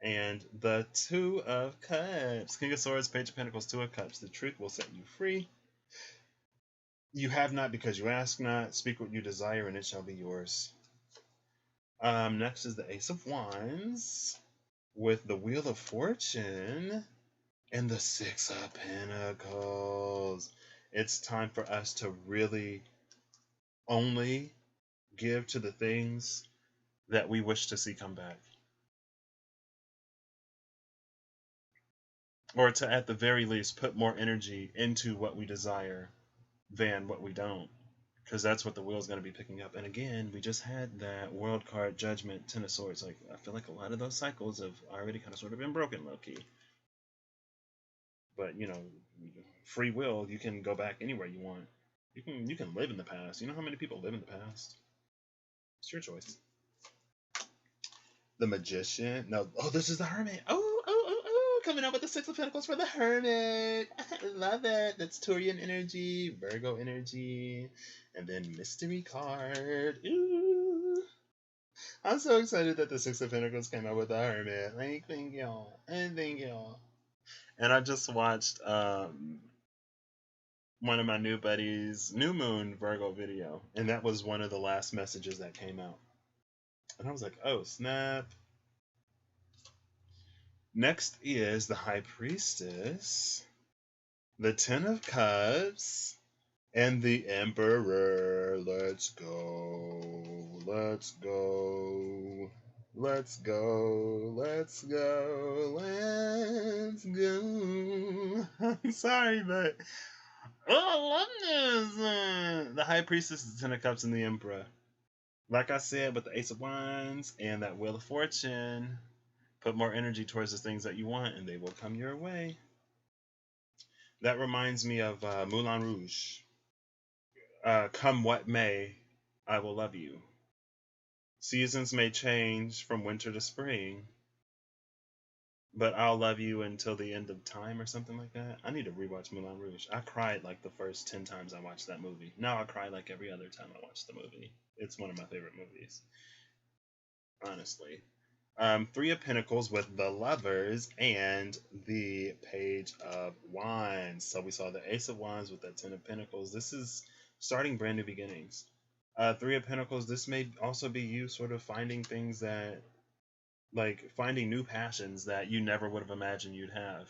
and the Two of Cups. King of Swords, Page of Pentacles, Two of Cups. The truth will set you free. You have not because you ask not. Speak what you desire and it shall be yours. Next is the Ace of Wands with the Wheel of Fortune and the Six of Pentacles. It's time for us to really only give to the things that we wish to see come back. Or to, at the very least, put more energy into what we desire than what we don't. Because that's what the wheel's going to be picking up. And again, we just had that World card, Judgment, Ten of Swords. Like, I feel like a lot of those cycles have already kind of sort of been broken, low-key. But, you know, free will. You can go back anywhere you want. You can live in the past. You know how many people live in the past? It's your choice. The Magician. No. Oh, this is the Hermit. Oh. Coming out with the Six of Pentacles for the Hermit. I love it. That's Taurian energy, Virgo energy, and then Mystery card. Ooh. I'm so excited that the Six of Pentacles came out with the Hermit. Like, thank y'all. And thank y'all. And I just watched one of my new buddies' new moon Virgo video, and that was one of the last messages that came out. And I was like, oh, snap. Next is the High Priestess, the Ten of Cups, and the Emperor. Let's go. Let's go. Let's go. Let's go. Let's go. I'm sorry, but I love this. The High Priestess, the Ten of Cups, and the Emperor. Like I said, with the Ace of Wands and that Wheel of Fortune, put more energy towards the things that you want, and they will come your way. That reminds me of Moulin Rouge. Come what may, I will love you. Seasons may change from winter to spring, but I'll love you until the end of time or something like that. I need to rewatch Moulin Rouge. I cried like the first 10 times I watched that movie. Now I cry like every other time I watch the movie. It's one of my favorite movies, honestly. Three of Pentacles with the Lovers and the Page of Wands. So we saw the Ace of Wands with the Ten of Pentacles. This is starting brand new beginnings. Three of Pentacles, this may also be you sort of finding things that, like finding new passions that you never would have imagined you'd have.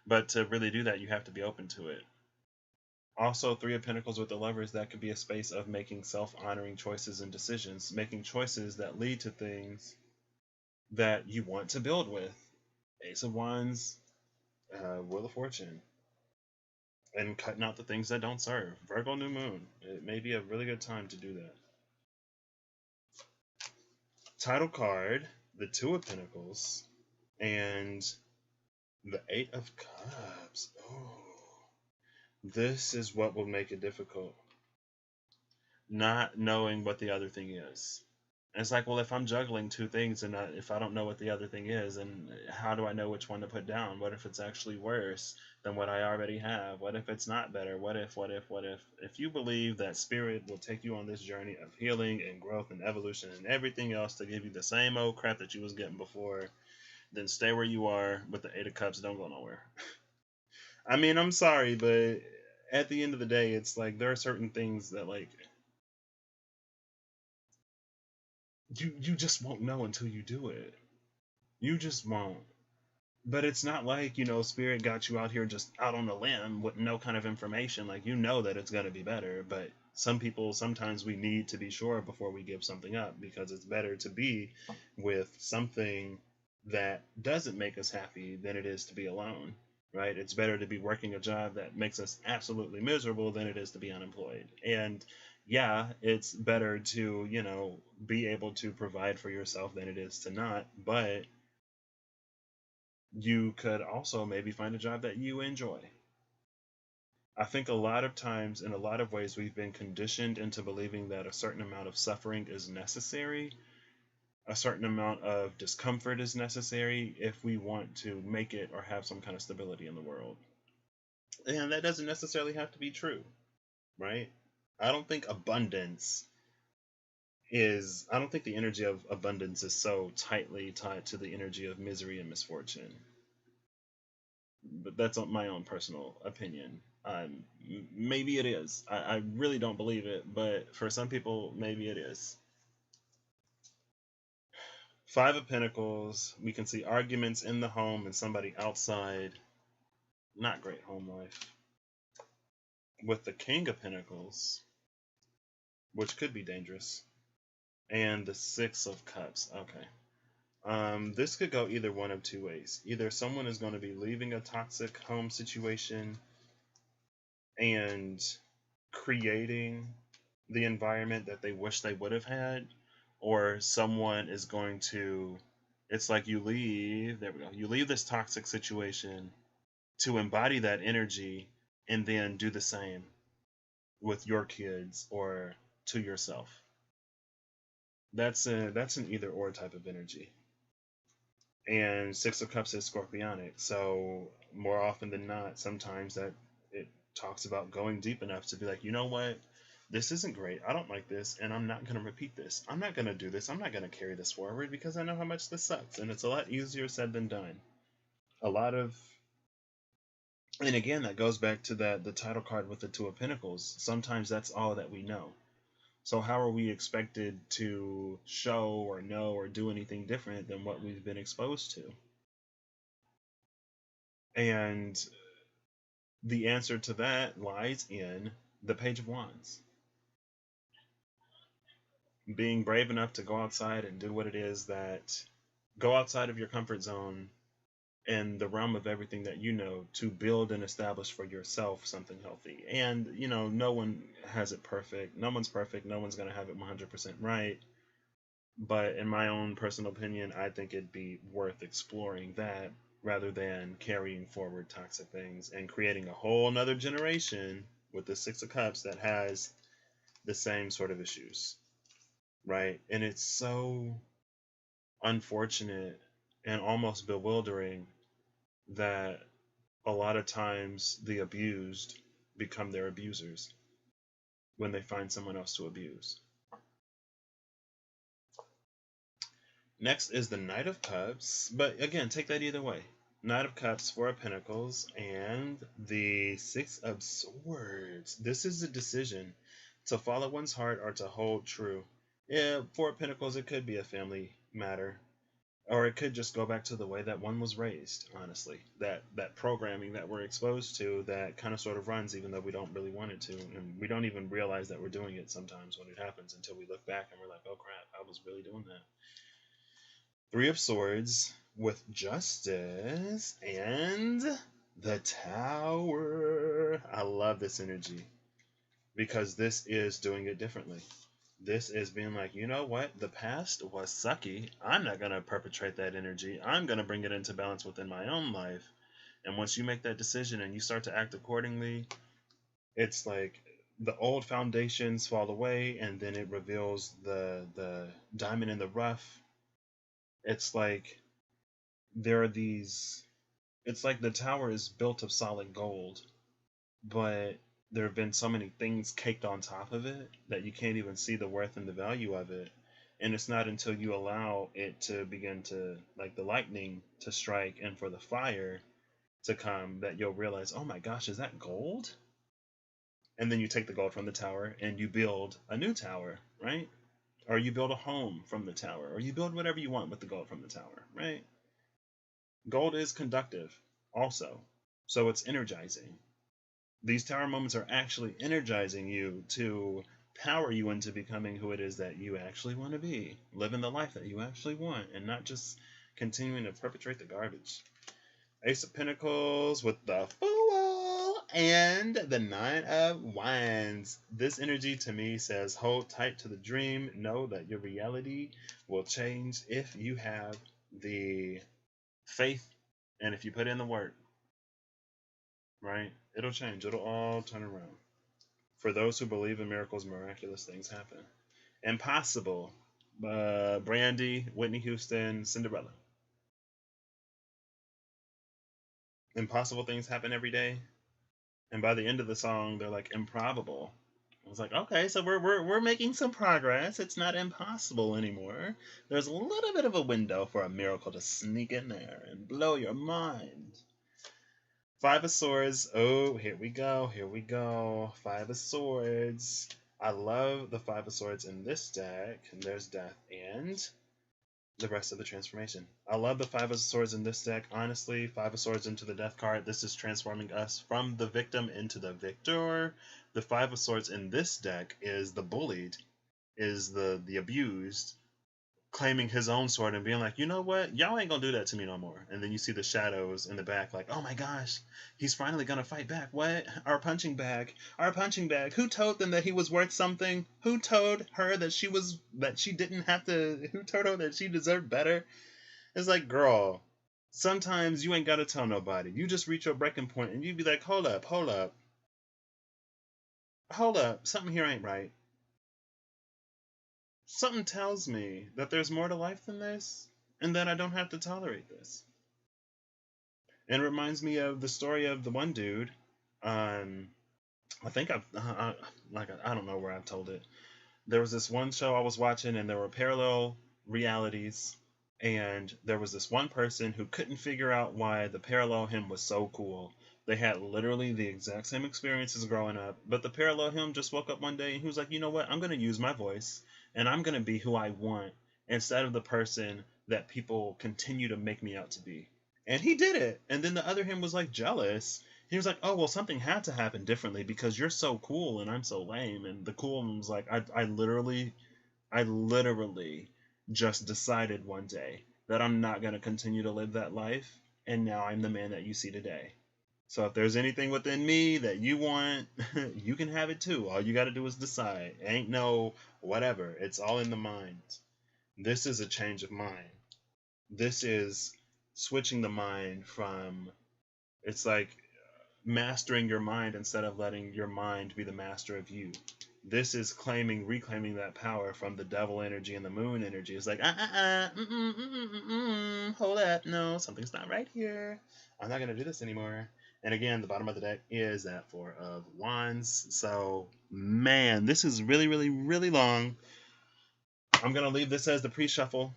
But to really do that, you have to be open to it. Also, Three of Pentacles with the Lovers, that could be a space of making self-honoring choices and decisions, making choices that lead to things that you want to build with. Ace of Wands, Wheel of Fortune, and cutting out the things that don't serve. Virgo New Moon, it may be a really good time to do that. Title card, the Two of Pentacles, and the Eight of Cups. Oh, this is what will make it difficult. Not knowing what the other thing is. And it's like, well, if I'm juggling two things and if I don't know what the other thing is, and how do I know which one to put down? What if it's actually worse than what I already have? What if it's not better? What if? If you believe that Spirit will take you on this journey of healing and growth and evolution and everything else to give you the same old crap that you was getting before, then stay where you are with the Eight of Cups. Don't go nowhere. I mean, I'm sorry, but at the end of the day, it's like there are certain things that, like, you just won't know until you do it. You just won't. But it's not like, Spirit got you out here just out on a limb with no kind of information. Like, you know that it's going to be better. But sometimes we need to be sure before we give something up, because it's better to be with something that doesn't make us happy than it is to be alone, right? It's better to be working a job that makes us absolutely miserable than it is to be unemployed. And yeah, it's better to, be able to provide for yourself than it is to not, but you could also maybe find a job that you enjoy. I think a lot of times, in a lot of ways, we've been conditioned into believing that a certain amount of suffering is necessary, a certain amount of discomfort is necessary if we want to make it or have some kind of stability in the world. And that doesn't necessarily have to be true, right? I don't think the energy of abundance is so tightly tied to the energy of misery and misfortune. But that's my own personal opinion. Maybe it is. I really don't believe it, but for some people, maybe it is. Five of Pentacles, we can see arguments in the home and somebody outside. Not great home life. With the King of Pentacles, which could be dangerous. And the Six of Cups. Okay. This could go either one of two ways. Either someone is going to be leaving a toxic home situation and creating the environment that they wish they would have had, or someone is going to, it's like you leave, there we go, you leave this toxic situation to embody that energy and then do the same with your kids or to yourself. That's an either or type of energy. And Six of Cups is scorpionic, so more often than not, sometimes that it talks about going deep enough to be like, you know what, this isn't great, I don't like this, and I'm not going to repeat this, I'm not going to do this, I'm not going to carry this forward because I know how much this sucks, and it's a lot easier said than done. And again, that goes back to the title card with the Two of Pentacles. Sometimes that's all that we know. So how are we expected to show or know or do anything different than what we've been exposed to? And the answer to that lies in the Page of Wands. Being brave enough to go outside and do what it is that, go outside of your comfort zone in the realm of everything that you know to build and establish for yourself something healthy. And, you know, no one has it perfect. No one's perfect. No one's going to have it 100% right. But in my own personal opinion, I think it'd be worth exploring that rather than carrying forward toxic things and creating a whole nother generation with the Six of Cups that has the same sort of issues, right? And it's so unfortunate and almost bewildering that a lot of times the abused become their abusers when they find someone else to abuse. Next is the Knight of Cups, but again, take that either way. Knight of Cups, Four of Pentacles, and the Six of Swords. This is a decision to follow one's heart or to hold true. Yeah, Four of Pentacles, it could be a family matter. Or it could just go back to the way that one was raised, honestly. That programming that we're exposed to that kind of sort of runs even though we don't really want it to. And we don't even realize that we're doing it sometimes when it happens until we look back and we're like, oh crap, I was really doing that. Three of Swords with Justice and the Tower. I love this energy because this is doing it differently. This is being like, you know what? The past was sucky. I'm not going to perpetrate that energy. I'm going to bring it into balance within my own life. And once you make that decision and you start to act accordingly, it's like the old foundations fall away and then it reveals the diamond in the rough. It's like there are these, it's like the tower is built of solid gold, but there have been so many things caked on top of it that you can't even see the worth and the value of it. And it's not until you allow it to begin to, like the lightning to strike and for the fire to come, that you'll realize, oh my gosh, is that gold? And then you take the gold from the tower and you build a new tower, right? Or you build a home from the tower, or you build whatever you want with the gold from the tower, right? Gold is conductive also, so it's energizing. These tower moments are actually energizing you to power you into becoming who it is that you actually want to be, living the life that you actually want, and not just continuing to perpetrate the garbage. Ace of Pentacles with the Fool and the Nine of Wands. This energy to me says hold tight to the dream. Know that your reality will change if you have the faith and if you put in the work. Right? It'll change. It'll all turn around. For those who believe in miracles, miraculous things happen. Impossible. Brandy, Whitney Houston, Cinderella. Impossible things happen every day. And by the end of the song, they're like improbable. I was like, okay, so we're making some progress. It's not impossible anymore. There's a little bit of a window for a miracle to sneak in there and blow your mind. Five of Swords. Oh, here we go. Here we go. Five of Swords. I love the Five of Swords in this deck. And there's Death and the rest of the transformation. I love the Five of Swords in this deck. Honestly, Five of Swords into the Death card. This is transforming us from the victim into the victor. The Five of Swords in this deck is the bullied, is the abused, claiming his own sword and being like, you know what, y'all ain't gonna do that to me no more. And then you see the shadows in the back like, oh my gosh, he's finally gonna fight back. What? Our punching bag. Who told them that he was worth something? Who told her that she didn't have to, who told her that she deserved better? It's like, girl, Sometimes you ain't got to tell nobody. You just reach your breaking point and you be like, hold up, hold up, hold up. Something here ain't right. Something tells me that there's more to life than this and that I don't have to tolerate this. And it reminds me of the story of the one dude. I think I don't know where I've told it. There was this one show I was watching, and there were parallel realities, and there was this one person who couldn't figure out why the parallel him was so cool. They had literally the exact same experiences growing up, but the parallel him just woke up one day and he was like, you know what? I'm going to use my voice, and I'm going to be who I want instead of the person that people continue to make me out to be. And he did it. And then the other him was like jealous. He was like, oh, well, something had to happen differently because you're so cool and I'm so lame. And the cool one was like, I literally just decided one day that I'm not going to continue to live that life. And now I'm the man that you see today. So if there's anything within me that you want, you can have it too. All you got to do is decide. Ain't no whatever. It's all in the mind. This is a change of mind. This is switching the mind from, it's like mastering your mind instead of letting your mind be the master of you. This is reclaiming that power from the devil energy and the moon energy. It's like, hold up, no, something's not right here. I'm not gonna do this anymore. And again, the bottom of the deck is that Four of Wands. So, man, this is really, really, really long. I'm gonna leave this as the pre-shuffle.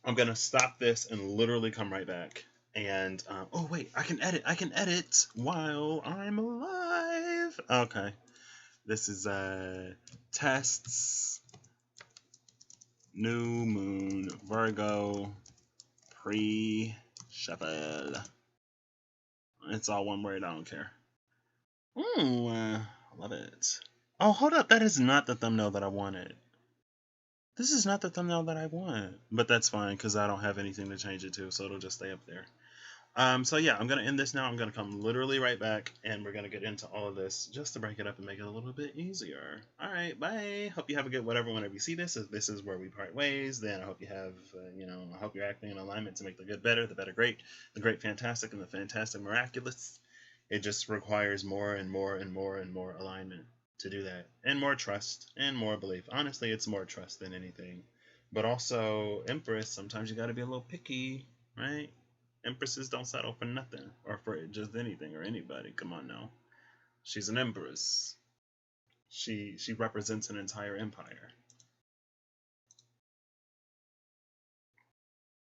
I'm gonna stop this and literally come right back. And oh wait, I can edit while I'm alive. Okay, this is tests, new moon, Virgo, pre-shuffle. It's all one word. I don't care. Ooh, love it. Oh, hold up, that is not the thumbnail that I wanted. This is not the thumbnail that I want, but that's fine because I don't have anything to change it to, so it'll just stay up there. So yeah, I'm going to end this now. I'm going to come literally right back, and we're going to get into all of this just to break it up and make it a little bit easier. All right, bye. Hope you have a good whatever whenever you see this. If this is where we part ways, then I hope you have, I hope you're acting in alignment to make the good better, the better great, the great fantastic, and the fantastic miraculous. It just requires more and more and more and more alignment to do that, and more trust and more belief. Honestly, it's more trust than anything. But also, Empress, sometimes you got to be a little picky, right? Empresses don't settle for nothing or for just anything or anybody. Come on now. She's an empress. She represents an entire empire.